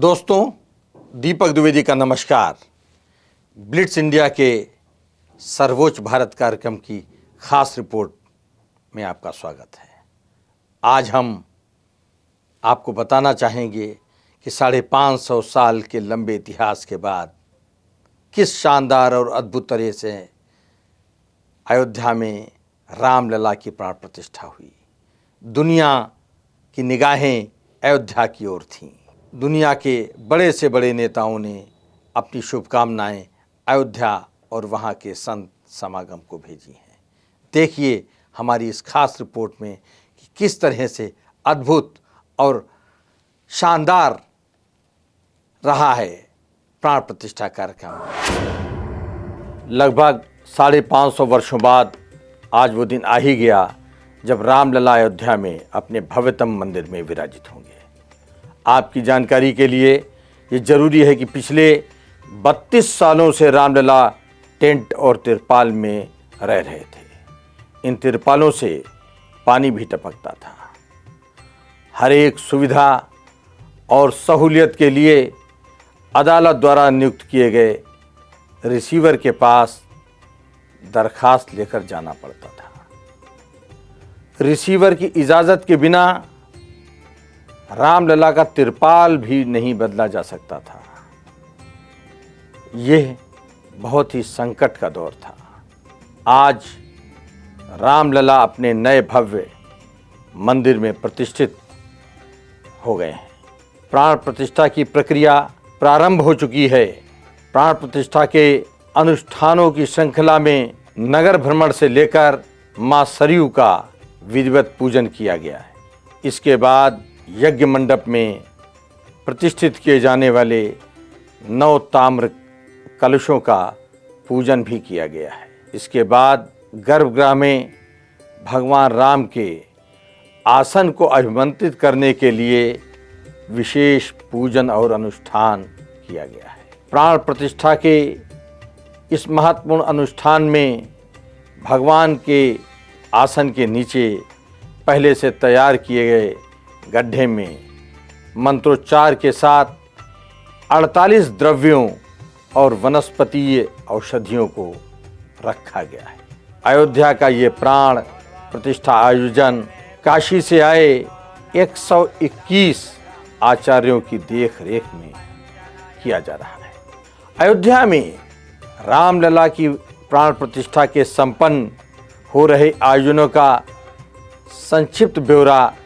दोस्तों, दीपक द्विवेदी का नमस्कार। ब्लिट्स इंडिया के सर्वोच्च भारत कार्यक्रम की खास रिपोर्ट में आपका स्वागत है। आज हम आपको बताना चाहेंगे कि 550 साल के लंबे इतिहास के बाद किस शानदार और अद्भुत तरह से अयोध्या में रामलला की प्राण प्रतिष्ठा हुई। दुनिया की निगाहें अयोध्या की ओर थीं। दुनिया के बड़े से बड़े नेताओं ने अपनी शुभकामनाएं अयोध्या और वहां के संत समागम को भेजी हैं। देखिए हमारी इस खास रिपोर्ट में कि किस तरह से अद्भुत और शानदार रहा है प्राण प्रतिष्ठा कार्यक्रम। लगभग 550 वर्षों बाद आज वो दिन आ ही गया जब रामलला अयोध्या में अपने भव्यतम मंदिर में विराजित होंगे। आपकी जानकारी के लिए ये जरूरी है कि पिछले 32 सालों से रामलला टेंट और तिरपाल में रह रहे थे। इन तिरपालों से पानी भी टपकता था। हर एक सुविधा और सहूलियत के लिए अदालत द्वारा नियुक्त किए गए रिसीवर के पास दरखास्त लेकर जाना पड़ता था। रिसीवर की इजाज़त के बिना रामलला का तिरपाल भी नहीं बदला जा सकता था। यह बहुत ही संकट का दौर था। आज रामलला अपने नए भव्य मंदिर में प्रतिष्ठित हो गए हैं। प्राण प्रतिष्ठा की प्रक्रिया प्रारंभ हो चुकी है। प्राण प्रतिष्ठा के अनुष्ठानों की श्रृंखला में नगर भ्रमण से लेकर मां सरयू का विधिवत पूजन किया गया है। इसके बाद यज्ञ मंडप में प्रतिष्ठित किए जाने वाले 9 ताम्र कलशों का पूजन भी किया गया है। इसके बाद गर्भगृह में भगवान राम के आसन को अभिमंत्रित करने के लिए विशेष पूजन और अनुष्ठान किया गया है। प्राण प्रतिष्ठा के इस महत्वपूर्ण अनुष्ठान में भगवान के आसन के नीचे पहले से तैयार किए गए गड्ढे में मंत्रोच्चार के साथ 48 द्रव्यों और वनस्पतीय औषधियों को रखा गया है। अयोध्या का ये प्राण प्रतिष्ठा आयोजन काशी से आए 121 आचार्यों की देख रेख में किया जा रहा है। अयोध्या में रामलला की प्राण प्रतिष्ठा के संपन्न हो रहे आयोजनों का संक्षिप्त ब्यौरा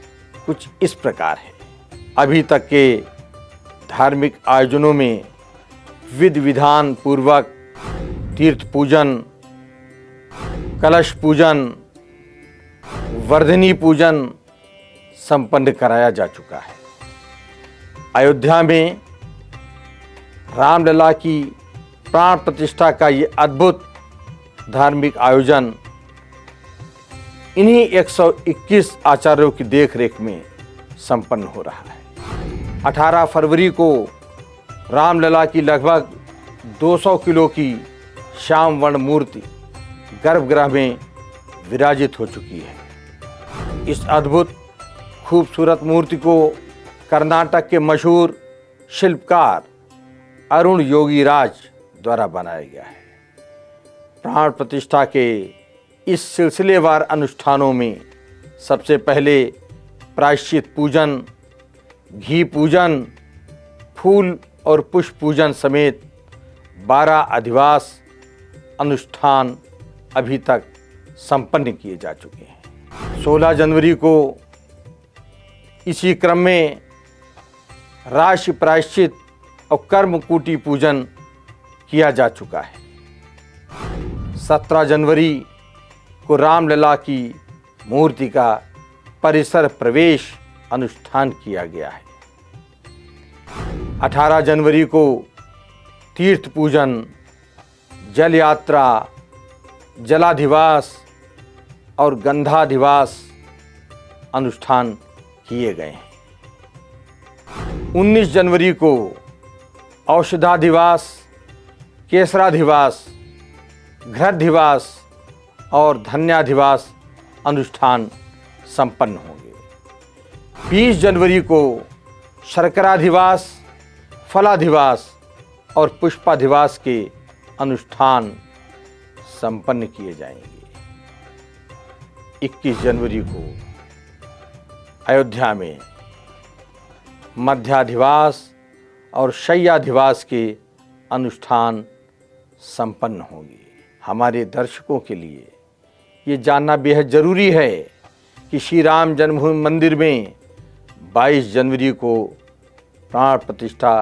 कुछ इस प्रकार है। अभी तक के धार्मिक आयोजनों में विधि विधान पूर्वक तीर्थ पूजन, कलश पूजन, वर्धिनी पूजन संपन्न कराया जा चुका है। अयोध्या में रामलला की प्राण प्रतिष्ठा का ये अद्भुत धार्मिक आयोजन इन्हीं 121 आचार्यों की देखरेख में संपन्न हो रहा है। 18 फरवरी को रामलला की लगभग 200 किलो की श्याम वर्ण मूर्ति गर्भगृह में विराजित हो चुकी है। इस अद्भुत खूबसूरत मूर्ति को कर्नाटक के मशहूर शिल्पकार अरुण योगीराज द्वारा बनाया गया है। प्राण प्रतिष्ठा के इस सिलसिलेवार अनुष्ठानों में सबसे पहले प्रायश्चित पूजन, घी पूजन, फूल और पुष्प पूजन समेत 12 अधिवास अनुष्ठान अभी तक संपन्न किए जा चुके हैं। 16 जनवरी को इसी क्रम में राशि प्रायश्चित और कर्मकूटी पूजन किया जा चुका है। 17 जनवरी को रामलला की मूर्ति का परिसर प्रवेश अनुष्ठान किया गया है। 18 जनवरी को तीर्थ पूजन, जल यात्रा, जलाधिवास और गंधाधिवास अनुष्ठान किए गए हैं। 19 जनवरी को औषधाधिवास, केसराधिवास, घृताधिवास और धन्याधिवास अनुष्ठान संपन्न होंगे। 20 जनवरी को शर्कराधिवास, फलाधिवास और पुष्पाधिवास के अनुष्ठान संपन्न किए जाएंगे। 21 जनवरी को अयोध्या में मध्याधिवास और शय्याधिवास के अनुष्ठान संपन्न होंगे। हमारे दर्शकों के लिए ये जानना बेहद ज़रूरी है कि श्री राम जन्मभूमि मंदिर में 22 जनवरी को प्राण प्रतिष्ठा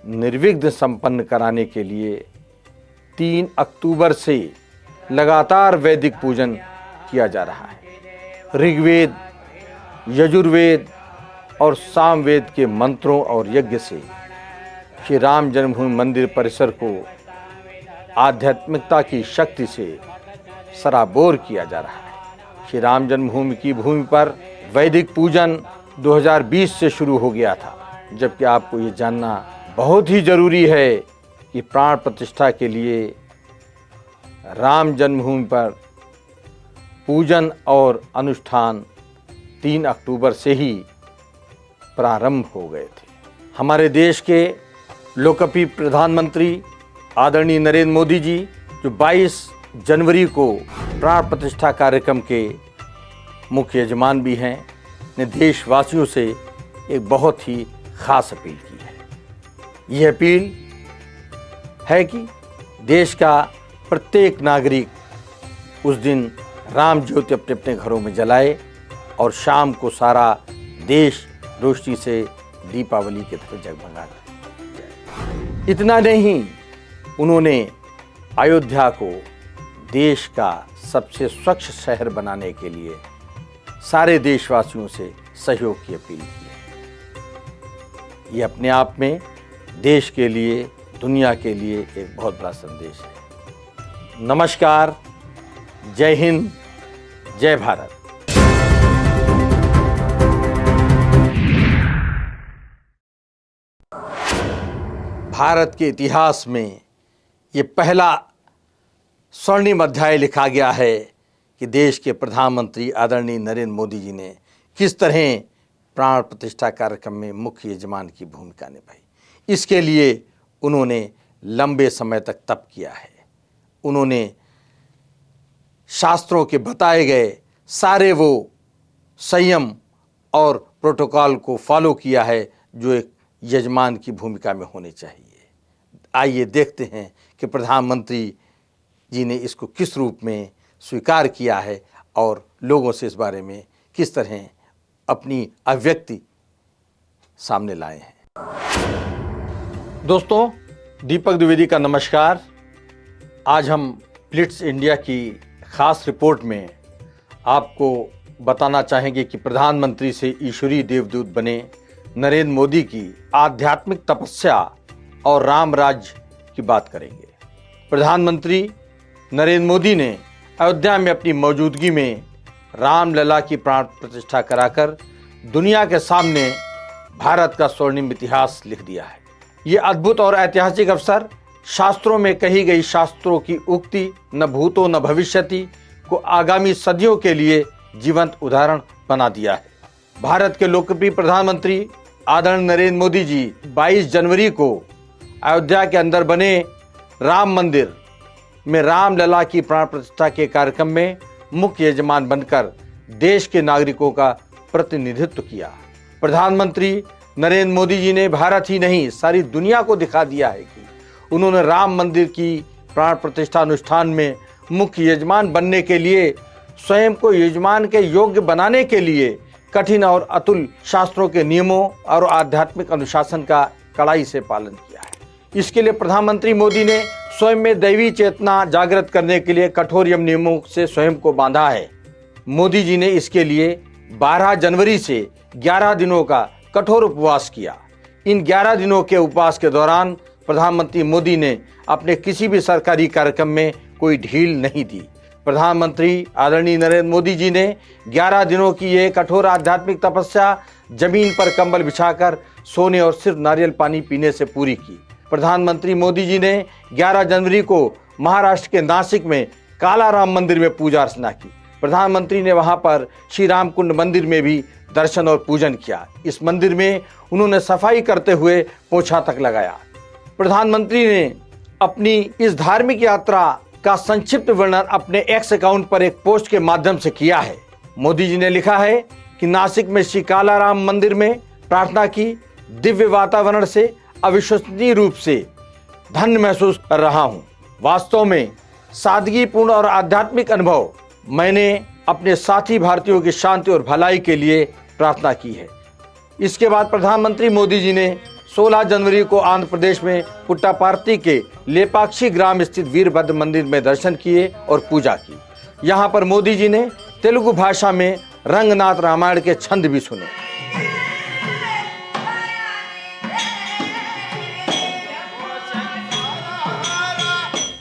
निर्विघ्न संपन्न कराने के लिए 3 अक्टूबर से लगातार वैदिक पूजन किया जा रहा है। ऋग्वेद, यजुर्वेद और सामवेद के मंत्रों और यज्ञ से श्री राम जन्मभूमि मंदिर परिसर को आध्यात्मिकता की शक्ति से सराबोर किया जा रहा है। श्री राम जन्मभूमि की भूमि पर वैदिक पूजन 2020 से शुरू हो गया था, जबकि आपको ये जानना बहुत ही जरूरी है कि प्राण प्रतिष्ठा के लिए राम जन्मभूमि पर पूजन और अनुष्ठान 3 अक्टूबर से ही प्रारंभ हो गए थे। हमारे देश के लोकप्रिय प्रधानमंत्री आदरणीय नरेंद्र मोदी जी, जो 22 जनवरी को प्राण प्रतिष्ठा कार्यक्रम के मुख्य यजमान भी हैं, ने देशवासियों से एक बहुत ही खास अपील की है। यह अपील है कि देश का प्रत्येक नागरिक उस दिन राम ज्योति अपने अपने घरों में जलाए और शाम को सारा देश रोशनी से दीपावली के तरह जगमगा जाए। इतना नहीं, उन्होंने अयोध्या को देश का सबसे स्वच्छ शहर बनाने के लिए सारे देशवासियों से सहयोग की अपील की है। ये अपने आप में देश के लिए, दुनिया के लिए एक बहुत बड़ा संदेश है। नमस्कार, जय हिंद, जय भारत। भारत के इतिहास में ये पहला स्वर्णिम अध्याय लिखा गया है कि देश के प्रधानमंत्री आदरणीय नरेंद्र मोदी जी ने किस तरह प्राण प्रतिष्ठा कार्यक्रम में मुख्य यजमान की भूमिका निभाई। इसके लिए उन्होंने लंबे समय तक तप किया है। उन्होंने शास्त्रों के बताए गए सारे वो संयम और प्रोटोकॉल को फॉलो किया है जो एक यजमान की भूमिका में होने चाहिए। आइए देखते हैं कि प्रधानमंत्री जी ने इसको किस रूप में स्वीकार किया है और लोगों से इस बारे में किस तरह अपनी अभिव्यक्ति सामने लाए हैं। दोस्तों, दीपक द्विवेदी का नमस्कार। आज हम ब्लिट्स इंडिया की खास रिपोर्ट में आपको बताना चाहेंगे कि प्रधानमंत्री से ईश्वरीय देवदूत बने नरेंद्र मोदी की आध्यात्मिक तपस्या और राम राज्य की बात करेंगे। प्रधानमंत्री नरेंद्र मोदी ने अयोध्या में अपनी मौजूदगी में रामलला की प्राण प्रतिष्ठा कराकर दुनिया के सामने भारत का स्वर्णिम इतिहास लिख दिया है। ये अद्भुत और ऐतिहासिक अवसर शास्त्रों में कही गई शास्त्रों की उक्ति न भूतो न भविष्यति को आगामी सदियों के लिए जीवंत उदाहरण बना दिया है। भारत के लोकप्रिय प्रधानमंत्री आदरणीय नरेंद्र मोदी जी 22 जनवरी को अयोध्या के अंदर बने राम मंदिर में रामलला की प्राण प्रतिष्ठा के कार्यक्रम में मुख्य यजमान बनकर देश के नागरिकों का प्रतिनिधित्व किया। प्रधानमंत्री नरेंद्र मोदी जी ने भारत ही नहीं सारी दुनिया को दिखा दिया है कि उन्होंने राम मंदिर की प्राण प्रतिष्ठा अनुष्ठान में मुख्य यजमान बनने के लिए, स्वयं को यजमान के योग्य बनाने के लिए कठिन और अतुल शास्त्रों के नियमों और आध्यात्मिक अनुशासन का कड़ाई से पालन किया है। इसके लिए प्रधानमंत्री मोदी ने स्वयं में दैवी चेतना जागृत करने के लिए कठोर यम नियमों से स्वयं को बांधा है। मोदी जी ने इसके लिए 12 जनवरी से 11 दिनों का कठोर उपवास किया। इन 11 दिनों के उपवास के दौरान प्रधानमंत्री मोदी ने अपने किसी भी सरकारी कार्यक्रम में कोई ढील नहीं दी। प्रधानमंत्री आदरणीय नरेंद्र मोदी जी ने 11 दिनों की ये कठोर आध्यात्मिक तपस्या जमीन पर कंबल बिछाकर सोने और सिर्फ नारियल पानी पीने से पूरी की। प्रधानमंत्री मोदी जी ने 11 जनवरी को महाराष्ट्र के नासिक में काला राम मंदिर में पूजा अर्चना की। प्रधानमंत्री ने वहां पर श्री राम कुंड मंदिर में भी दर्शन और पूजन किया। इस मंदिर में उन्होंने सफाई करते हुए पोछा तक लगाया। प्रधानमंत्री ने अपनी इस धार्मिक यात्रा का संक्षिप्त वर्णन अपने एक्स अकाउंट पर एक पोस्ट के माध्यम से किया है। मोदी जी ने लिखा है कि नासिक में श्री कालाराम मंदिर में प्रार्थना की, दिव्य वातावरण से अविश्वसनीय रूप से धन्य महसूस कर रहा हूं। वास्तव में सादगीपूर्ण और आध्यात्मिक अनुभव। मैंने अपने साथी भारतीयों की शांति और भलाई के लिए प्रार्थना की है। इसके बाद प्रधानमंत्री मोदी जी ने 16 जनवरी को आंध्र प्रदेश में पुट्टापार्थी के लेपाक्षी ग्राम स्थित वीरभद्र मंदिर में दर्शन किए और पूजा की। यहाँ पर मोदी जी ने तेलुगु भाषा में रंगनाथ रामायण के छंद भी सुने।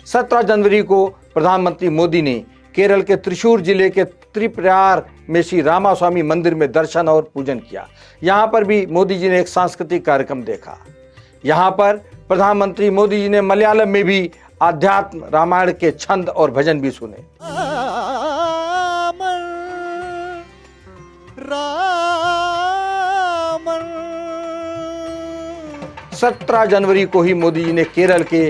17 जनवरी को प्रधानमंत्री मोदी ने केरल के त्रिशूर जिले के त्रिपुरार में श्री रामास्वामी मंदिर में दर्शन और पूजन किया। यहाँ पर भी मोदी जी ने एक सांस्कृतिक कार्यक्रम देखा। यहाँ पर प्रधानमंत्री मोदी जी ने मलयालम में भी आध्यात्म रामायण के छंद और भजन भी सुने। 17 जनवरी को ही मोदी जी ने केरल के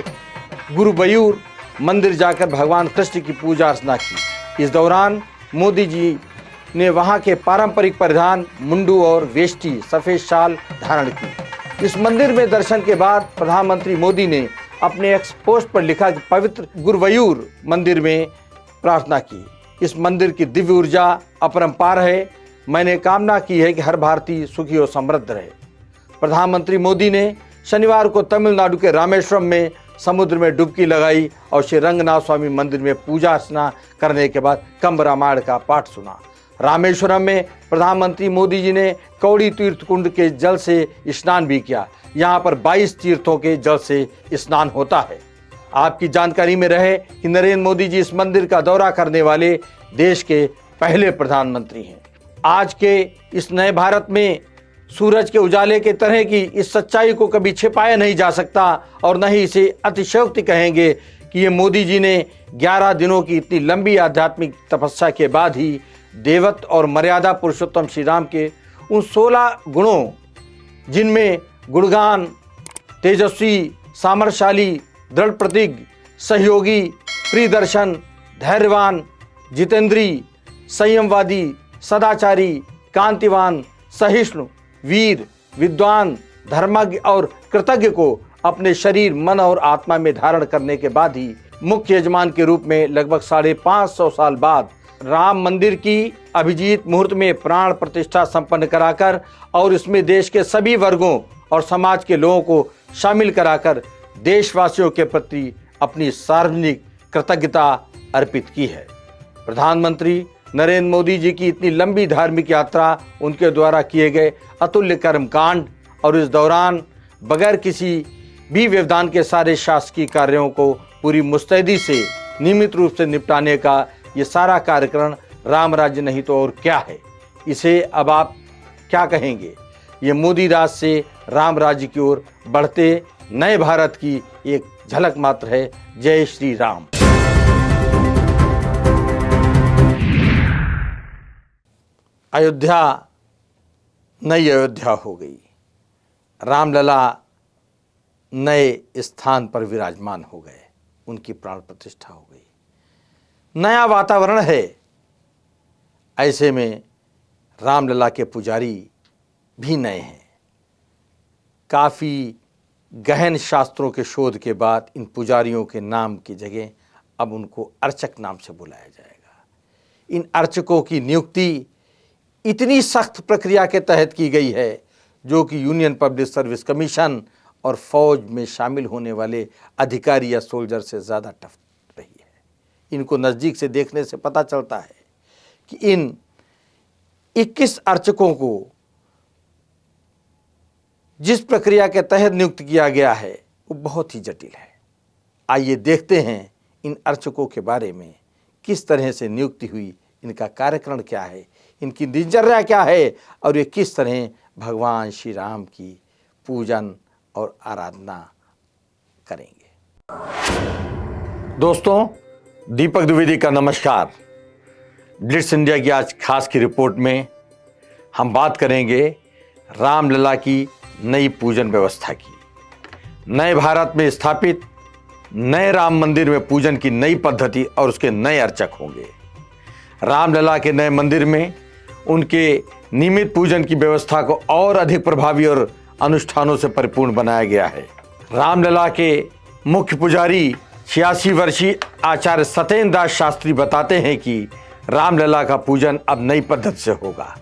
गुरुवायूर मंदिर जाकर भगवान कृष्ण की पूजा अर्चना की। इस दौरान मोदी जी ने वहां के पारंपरिक परिधान मुंडू और वेष्टी सफेद शाल धारण की। इस मंदिर में दर्शन के बाद प्रधानमंत्री मोदी ने अपने एक्स पोस्ट पर लिखा कि पवित्र गुरुवायूर मंदिर में प्रार्थना की। इस मंदिर की दिव्य ऊर्जा अपरंपार है। मैंने कामना की है कि हर भारतीय सुखी और समृद्ध रहे। प्रधानमंत्री मोदी ने शनिवार को तमिलनाडु के रामेश्वरम में समुद्र में डुबकी लगाई और श्री रंगनाथ स्वामी मंदिर में पूजा अर्चना करने के बाद कंब रामायण का पाठ सुना। रामेश्वरम में प्रधानमंत्री मोदी जी ने कौड़ी तीर्थ कुंड के जल से स्नान भी किया। यहाँ पर 22 तीर्थों के जल से स्नान होता है। आपकी जानकारी में रहे कि नरेंद्र मोदी जी इस मंदिर का दौरा करने वाले देश के पहले प्रधानमंत्री हैं। आज के इस नए भारत में सूरज के उजाले के तरह की इस सच्चाई को कभी छिपाया नहीं जा सकता और न ही इसे अतिशयोक्ति कहेंगे कि ये मोदी जी ने 11 दिनों की इतनी लंबी आध्यात्मिक तपस्या के बाद ही देवत्व और मर्यादा पुरुषोत्तम श्री राम के उन 16 गुणों, जिनमें गुणगान, तेजस्वी, सामर्थशाली, दृढ़ प्रतिज्ञ, सहयोगी, प्रियदर्शन, धैर्यवान, जितेंद्री, संयमवादी, सदाचारी, कांतिवान, सहिष्णु, वीर, विद्वान, धर्मज्ञ और कृतज्ञ को अपने शरीर, मन और आत्मा में धारण करने के बाद ही मुख्य यजमान के रूप में लगभग 550 साल बाद राम मंदिर की अभिजीत मुहूर्त में प्राण प्रतिष्ठा संपन्न कराकर और इसमें देश के सभी वर्गों और समाज के लोगों को शामिल कराकर देशवासियों के प्रति अपनी सार्वजनिक कृतज्ञता अर्पित की है। प्रधानमंत्री नरेंद्र मोदी जी की इतनी लंबी धार्मिक यात्रा, उनके द्वारा किए गए अतुल्य कर्मकांड और इस दौरान बगैर किसी भी व्यवधान के सारे शासकीय कार्यों को पूरी मुस्तैदी से नियमित रूप से निपटाने का ये सारा कार्यक्रम राम राज्य नहीं तो और क्या है। इसे अब आप क्या कहेंगे? ये मोदी राज से राम राज्य की ओर बढ़ते नए भारत की एक झलक मात्र है। जय श्री राम। अयोध्या नई अयोध्या हो गई। रामलला नए स्थान पर विराजमान हो गए। उनकी प्राण प्रतिष्ठा हो गई। नया वातावरण है। ऐसे में रामलला के पुजारी भी नए हैं। काफ़ी गहन शास्त्रों के शोध के बाद इन पुजारियों के नाम की जगह अब उनको अर्चक नाम से बुलाया जाएगा। इन अर्चकों की नियुक्ति इतनी सख्त प्रक्रिया के तहत की गई है जो कि यूनियन पब्लिक सर्विस कमीशन और फौज में शामिल होने वाले अधिकारी या सोल्जर से ज़्यादा टफ रही है। इनको नज़दीक से देखने से पता चलता है कि इन 21 अर्चकों को जिस प्रक्रिया के तहत नियुक्त किया गया है वो बहुत ही जटिल है। आइए देखते हैं इन अर्चकों के बारे में, किस तरह से नियुक्ति हुई, इनका कार्यक्रम क्या है, इनकी दिनचर्या क्या है और ये किस तरह भगवान श्री राम की पूजन और आराधना करेंगे। दोस्तों, दीपक द्विवेदी का नमस्कार। ब्लिट्स इंडिया की आज खास की रिपोर्ट में हम बात करेंगे रामलला की नई पूजन व्यवस्था की। नए भारत में स्थापित नए राम मंदिर में पूजन की नई पद्धति और उसके नए अर्चक होंगे। रामलला के नए मंदिर में उनके नियमित पूजन की व्यवस्था को और अधिक प्रभावी और अनुष्ठानों से परिपूर्ण बनाया गया है। रामलला के मुख्य पुजारी 86 वर्षीय आचार्य सत्येंद्र दास शास्त्री बताते हैं कि रामलला का पूजन अब नई पद्धति से होगा।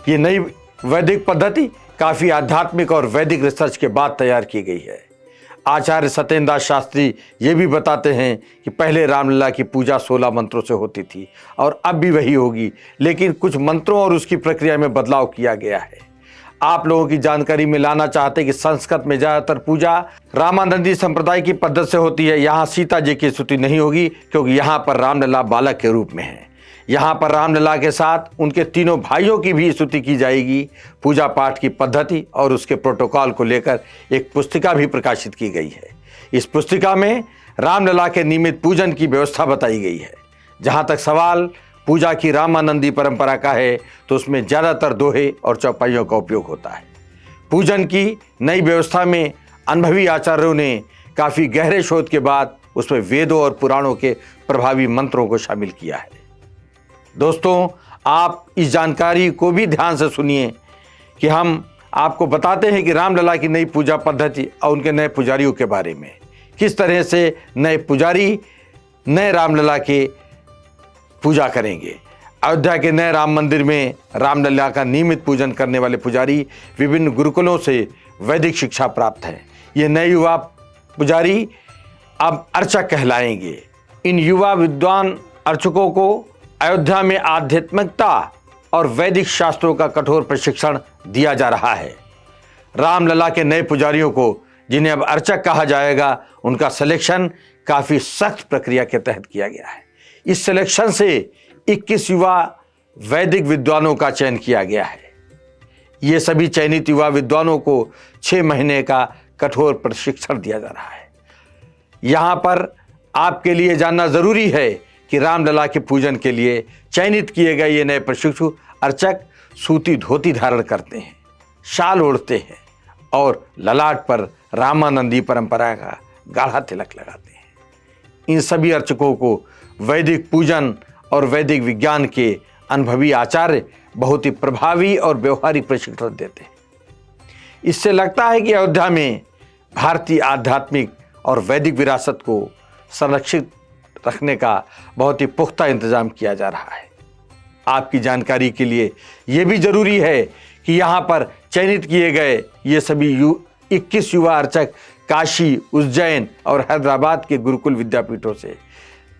ये नई वैदिक पद्धति काफ़ी आध्यात्मिक और वैदिक रिसर्च के बाद तैयार की गई है। आचार्य सत्येंद्र दास शास्त्री ये भी बताते हैं कि पहले रामलला की पूजा 16 मंत्रों से होती थी और अब भी वही होगी, लेकिन कुछ मंत्रों और उसकी प्रक्रिया में बदलाव किया गया है। आप लोगों की जानकारी में लाना चाहते हैं कि संस्कृत में ज़्यादातर पूजा रामानंदी संप्रदाय की पद्धति से होती है। यहाँ सीता जी की स्तुति नहीं होगी क्योंकि यहाँ पर रामलला बालक के रूप में है। यहाँ पर रामलला के साथ उनके तीनों भाइयों की भी स्तुति की जाएगी। पूजा पाठ की पद्धति और उसके प्रोटोकॉल को लेकर एक पुस्तिका भी प्रकाशित की गई है। इस पुस्तिका में रामलला के नियमित पूजन की व्यवस्था बताई गई है। जहाँ तक सवाल पूजा की रामानंदी परंपरा का है तो उसमें ज़्यादातर दोहे और चौपाइयों का उपयोग होता है। पूजन की नई व्यवस्था में अनुभवी आचार्यों ने काफ़ी गहरे शोध के बाद उसमें वेदों और पुराणों के प्रभावी मंत्रों को शामिल किया है। दोस्तों, आप इस जानकारी को भी ध्यान से सुनिए कि हम आपको बताते हैं कि रामलला की नई पूजा पद्धति और उनके नए पुजारियों के बारे में। किस तरह से नए पुजारी नए रामलला के पूजा करेंगे। अयोध्या के नए राम मंदिर में रामलला का नियमित पूजन करने वाले पुजारी विभिन्न गुरुकुलों से वैदिक शिक्षा प्राप्त है। ये नए युवा पुजारी अब अर्चक कहलाएंगे। इन युवा विद्वान अर्चकों को अयोध्या में आध्यात्मिकता और वैदिक शास्त्रों का कठोर प्रशिक्षण दिया जा रहा है। रामलला के नए पुजारियों को, जिन्हें अब अर्चक कहा जाएगा, उनका सिलेक्शन काफ़ी सख्त प्रक्रिया के तहत किया गया है। इस सिलेक्शन से 21 युवा वैदिक विद्वानों का चयन किया गया है। ये सभी चयनित युवा विद्वानों को 6 महीने का कठोर प्रशिक्षण दिया जा रहा है। यहाँ पर आपके लिए जानना ज़रूरी है कि रामलला के पूजन के लिए चयनित किए गए ये नए प्रशिक्षु अर्चक सूती धोती धारण करते हैं, शाल ओढ़ते हैं और ललाट पर रामानंदी परंपरा का गाढ़ा तिलक लगाते हैं। इन सभी अर्चकों को वैदिक पूजन और वैदिक विज्ञान के अनुभवी आचार्य बहुत ही प्रभावी और व्यवहारिक प्रशिक्षण देते हैं। इससे लगता है कि अयोध्या में भारतीय आध्यात्मिक और वैदिक विरासत को संरक्षित रखने का बहुत ही पुख्ता इंतजाम किया जा रहा है। आपकी जानकारी के लिए ये भी जरूरी है कि यहाँ पर चयनित किए गए ये सभी 21 युवा अर्चक काशी, उज्जैन और हैदराबाद के गुरुकुल विद्यापीठों से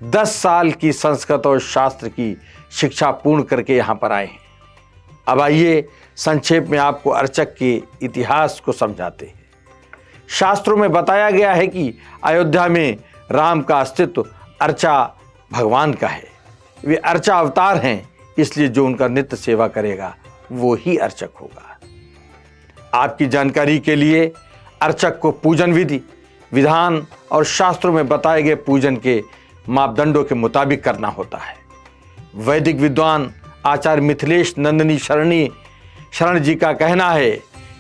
10 साल की संस्कृत और शास्त्र की शिक्षा पूर्ण करके यहाँ पर आए हैं। अब आइए संक्षेप में आपको अर्चक के इतिहास को समझाते हैं। शास्त्रों में बताया गया है कि अयोध्या में राम का अस्तित्व अर्चा भगवान का है। वे अर्चा अवतार हैं, इसलिए जो उनका नित्य सेवा करेगा वो ही अर्चक होगा। आपकी जानकारी के लिए अर्चक को पूजन विधि, विधान और शास्त्रों में बताए गए पूजन के मापदंडों के मुताबिक करना होता है। वैदिक विद्वान आचार्य मिथिलेश नंदिनी शरण जी का कहना है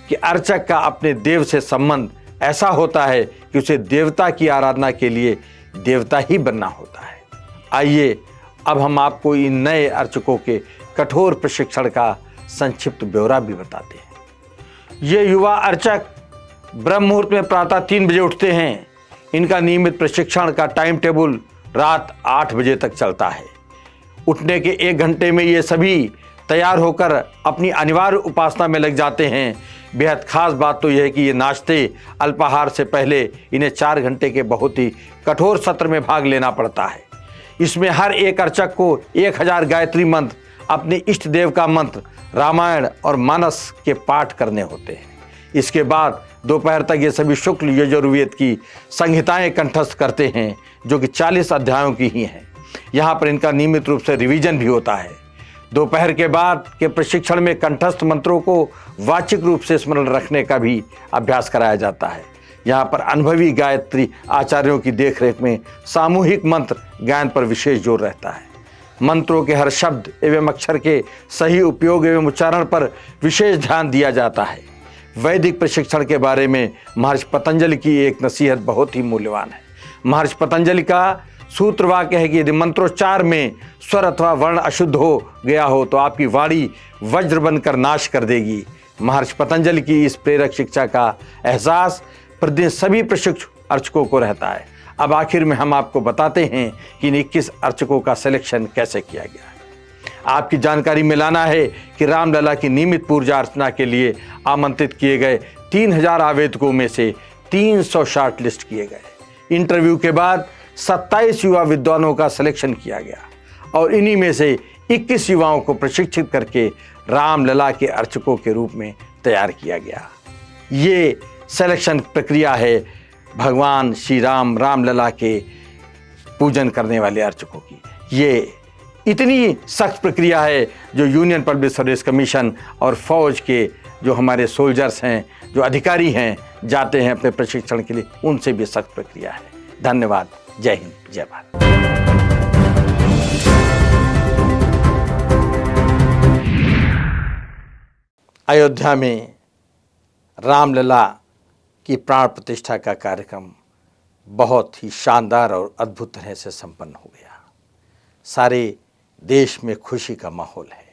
कि अर्चक का अपने देव से संबंध ऐसा होता है कि उसे देवता की आराधना के लिए देवता ही बनना होता है। आइए अब हम आपको इन नए अर्चकों के कठोर प्रशिक्षण का संक्षिप्त ब्यौरा भी बताते हैं। ये युवा अर्चक ब्रह्म मुहूर्त में प्रातः 3 बजे उठते हैं। इनका नियमित प्रशिक्षण का टाइम टेबल रात 8 बजे तक चलता है। उठने के 1 घंटे में ये सभी तैयार होकर अपनी अनिवार्य उपासना में लग जाते हैं। बेहद खास बात तो यह है कि ये नाश्ते अल्पाहार से पहले इन्हें 4 घंटे के बहुत ही कठोर सत्र में भाग लेना पड़ता है। इसमें हर एक अर्चक को 1000 गायत्री मंत्र, अपने इष्ट देव का मंत्र, रामायण और मानस के पाठ करने होते हैं। इसके बाद दोपहर तक ये सभी शुक्ल यजुर्वेद की संहिताएं कंठस्थ करते हैं, जो कि 40 अध्यायों की ही हैं। यहाँ पर इनका नियमित रूप से रिवीजन भी होता है। दोपहर के बाद के प्रशिक्षण में कंठस्थ मंत्रों को वाचिक रूप से स्मरण रखने का भी अभ्यास कराया जाता है। यहाँ पर अनुभवी गायत्री आचार्यों की देखरेख में सामूहिक मंत्र गायन पर विशेष जोर रहता है। मंत्रों के हर शब्द एवं अक्षर के सही उपयोग एवं उच्चारण पर विशेष ध्यान दिया जाता है। वैदिक प्रशिक्षण के बारे में महर्षि पतंजलि की एक नसीहत बहुत ही मूल्यवान है। महर्षि पतंजलि का सूत्र वाक्य है कि यदि मंत्रोच्चार में स्वर अथवा वर्ण अशुद्ध हो गया हो तो आपकी वाणी वज्र बनकर नाश कर देगी। महर्षि पतंजलि की इस प्रेरक शिक्षा का एहसास प्रतिदिन सभी प्रशिक्षु अर्चकों को रहता है। अब आखिर में हम आपको बताते हैं कि इन 21 अर्चकों का सिलेक्शन कैसे किया गया है। आपकी जानकारी में लाना है कि रामलला की नियमित पूजा अर्चना के लिए आमंत्रित किए गए 3000 आवेदकों में से 300 शॉर्ट लिस्ट किए गए। इंटरव्यू के बाद 27 युवा विद्वानों का सिलेक्शन किया गया और इन्हीं में से 21 युवाओं को प्रशिक्षित करके रामलला के अर्चकों के रूप में तैयार किया गया। ये सिलेक्शन प्रक्रिया है भगवान श्री राम रामलला के पूजन करने वाले अर्चकों की। ये इतनी सख्त प्रक्रिया है जो यूनियन पब्लिक सर्विस कमीशन और फौज के जो हमारे सोल्जर्स हैं, जो अधिकारी हैं, जाते हैं अपने प्रशिक्षण के लिए, उनसे भी सख्त प्रक्रिया है। धन्यवाद। जय हिंद, जय भारत। अयोध्या में रामलला की प्राण प्रतिष्ठा का कार्यक्रम बहुत ही शानदार और अद्भुत तरह से संपन्न हो गया। सारे देश में खुशी का माहौल है।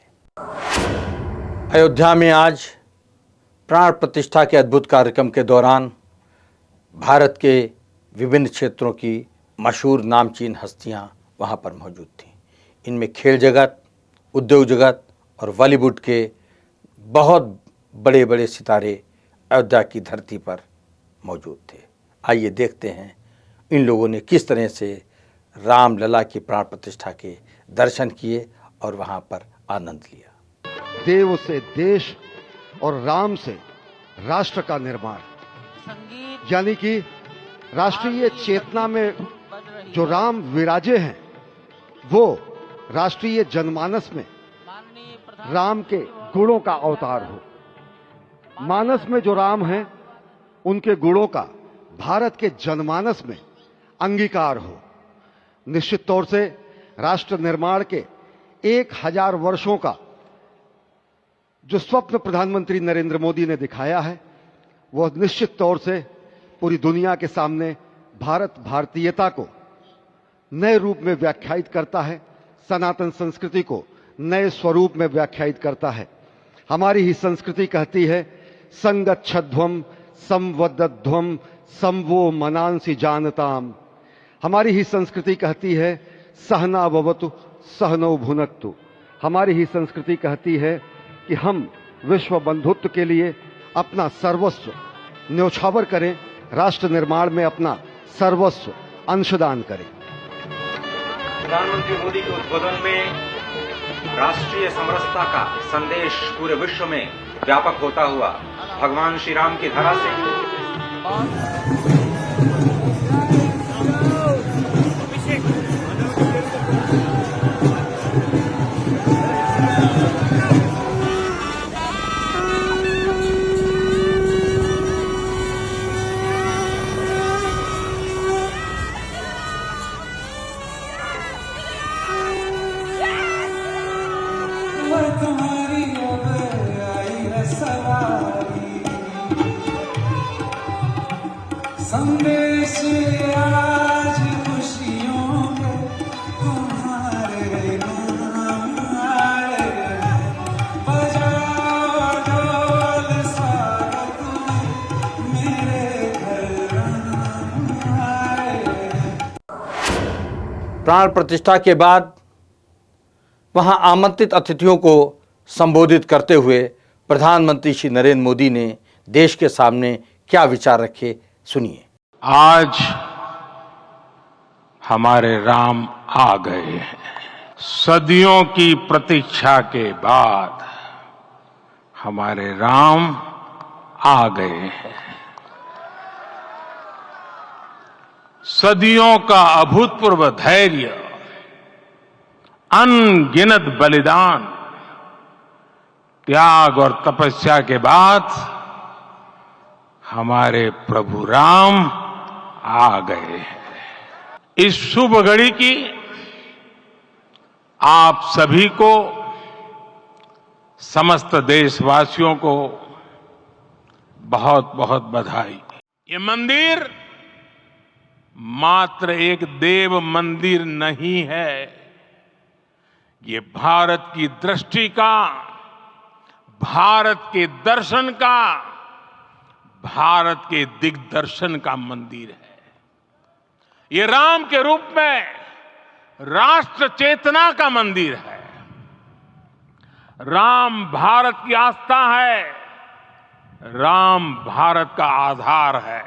अयोध्या में आज प्राण प्रतिष्ठा के अद्भुत कार्यक्रम के दौरान भारत के विभिन्न क्षेत्रों की मशहूर नामचीन हस्तियां वहां पर मौजूद थीं। इनमें खेल जगत, उद्योग जगत और बॉलीवुड के बहुत बड़े बड़े सितारे अयोध्या की धरती पर मौजूद थे। आइए देखते हैं इन लोगों ने किस तरह से रामलला की प्राण प्रतिष्ठा के दर्शन किए और वहां पर आनंद लिया। देव से देश और राम से राष्ट्र का निर्माण, यानी कि राष्ट्रीय चेतना में जो राम विराजे हैं वो राष्ट्रीय जनमानस में राम के गुणों का अवतार हो। मानस में जो राम हैं उनके गुणों का भारत के जनमानस में अंगीकार हो। निश्चित तौर से राष्ट्र निर्माण के 1000 वर्षों का जो स्वप्न प्रधानमंत्री नरेंद्र मोदी ने दिखाया है वह निश्चित तौर से पूरी दुनिया के सामने भारत भारतीयता को नए रूप में व्याख्यायित करता है, सनातन संस्कृति को नए स्वरूप में व्याख्यायित करता है। हमारी ही संस्कृति कहती है संगच्छध्वम संवदध्वम संवो मनांसि जानताम। हमारी ही संस्कृति कहती है सहना भवतु सहनो भुनक्तु। हमारी ही संस्कृति कहती है कि हम विश्व बंधुत्व के लिए अपना सर्वस्व न्यौछावर करें, राष्ट्र निर्माण में अपना सर्वस्व अंशदान करें। प्रधानमंत्री मोदी के उद्बोधन में राष्ट्रीय समरसता का संदेश पूरे विश्व में व्यापक होता हुआ भगवान श्री राम की धरा से संदेश आज खुशियों के तुम्हारे नाम आए, बजाओ ढोल स्वागत मेरे घर राम आए। प्राण प्रतिष्ठा के बाद वहां आमंत्रित अतिथियों को संबोधित करते हुए प्रधानमंत्री श्री नरेंद्र मोदी ने देश के सामने क्या विचार रखे, सुनिए। आज हमारे राम आ गए हैं। सदियों की प्रतीक्षा के बाद हमारे राम आ गए हैं। सदियों का अभूतपूर्व धैर्य, अनगिनत बलिदान, त्याग और तपस्या के बाद हमारे प्रभु राम आ गए हैं। इस शुभ घड़ी की आप सभी को, समस्त देशवासियों को बहुत बहुत बधाई। ये मंदिर मात्र एक देव मंदिर नहीं है, ये भारत की दृष्टि का, भारत के दर्शन का, भारत के दिग्दर्शन का मंदिर है। ये राम के रूप में राष्ट्र चेतना का मंदिर है। राम भारत की आस्था है, राम भारत का आधार है,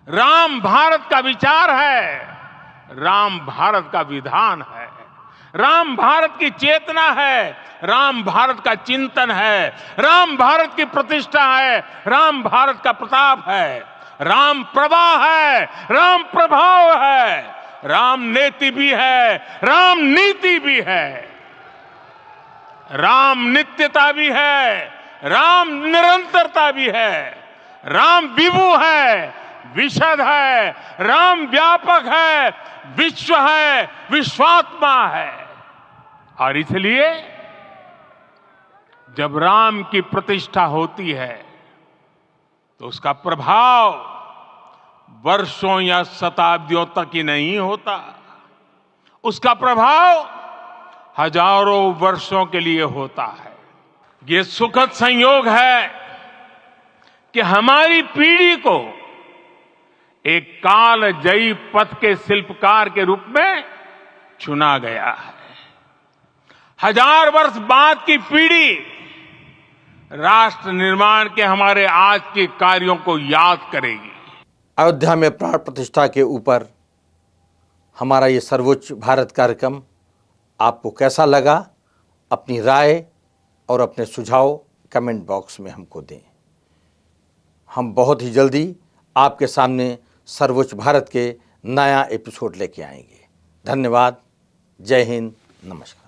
राम भारत का विचार है, राम भारत का विधान है, राम भारत की चेतना है, राम भारत का चिंतन है, राम भारत की प्रतिष्ठा है, राम भारत का प्रताप है, राम प्रवाह है, राम प्रभाव है, राम नीति भी है, राम नीति भी है, राम नित्यता भी है, राम निरंतरता भी है, राम विभु है, विशद है, राम व्यापक है, विश्व है, विश्वात्मा है। और इसलिए जब राम की प्रतिष्ठा होती है तो उसका प्रभाव वर्षों या शताब्दियों तक ही नहीं होता, उसका प्रभाव हजारों वर्षों के लिए होता है। ये सुखद संयोग है कि हमारी पीढ़ी को एक कालजयी पथ के शिल्पकार के रूप में चुना गया है। 1000 वर्ष बाद की पीढ़ी राष्ट्र निर्माण के हमारे आज के कार्यों को याद करेगी। अयोध्या में प्राण प्रतिष्ठा के ऊपर हमारा ये सर्वोच्च भारत कार्यक्रम आपको कैसा लगा? अपनी राय और अपने सुझाव कमेंट बॉक्स में हमको दें। हम बहुत ही जल्दी आपके सामने सर्वोच्च भारत के नया एपिसोड लेके आएंगे। धन्यवाद। जय हिंद। नमस्कार।